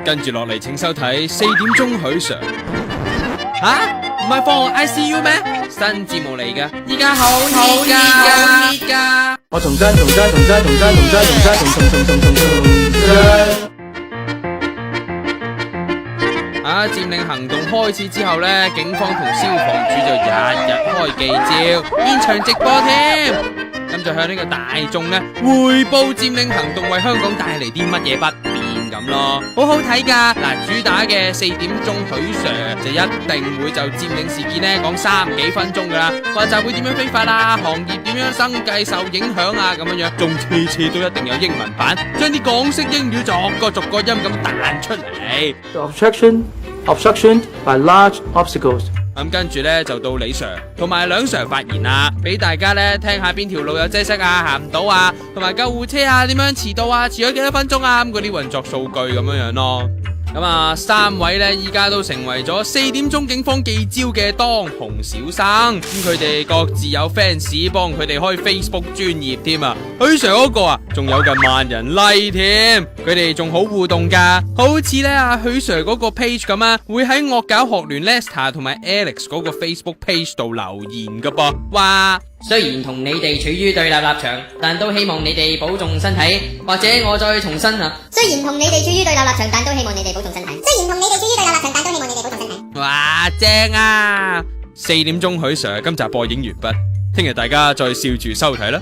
跟住落嚟，請收睇4點鐘許 Sir。唔係放我 ICU 咩？新節目嚟㗎，依家好熱㗎。我重真。佔領行動開始之後呢，警方同消防處就日開記招，現場直播添。咁就向呢個大眾呢匯報佔領行動為香港帶嚟啲乜嘢不便咁咯，好好睇噶。嗱，主打嘅4點鐘許 Sir 就一定會就佔領事件呢講3幾分鐘噶啦，話就會點樣非法啊，行業點樣生計受影響啊咁樣樣，仲次都一定有英文版，將啲港式英語逐個音咁彈出嚟。Obstruction by large obstacles。咁跟住呢，就到李 Sir 同埋梁 Sir 發言啦，俾大家呢聽下邊條路有擠塞啊，行唔到啊，同埋救護車啊點樣遲到啊，遲咗幾多分鐘啊，咁嗰啲運作數據咁樣樣咯。咁啊，3位呢依家都成為咗4點鐘警方記招嘅當紅小生，咁佢哋各自有 fans 幫佢哋開 Facebook 專頁添啊，許 Sir 嗰個啊仲有近萬人 like 添，佢哋仲好互動噶，好似呢阿許 Sir 嗰個 page 咁啊，會喺惡搞學聯 Lester 同埋 Alex 嗰個 Facebook page 度留言噶噃，話雖然同你哋處於對立立場，但都希望你哋保重身體。或者我再重申啊，雖然同你哋處於對立立場，但都希望你哋保重身體。雖然同你哋處於對立立場，但都希望你哋保重身體。哇，正啊！4點鐘許 Sir 今集播映完畢，聽日大家再笑住收睇啦。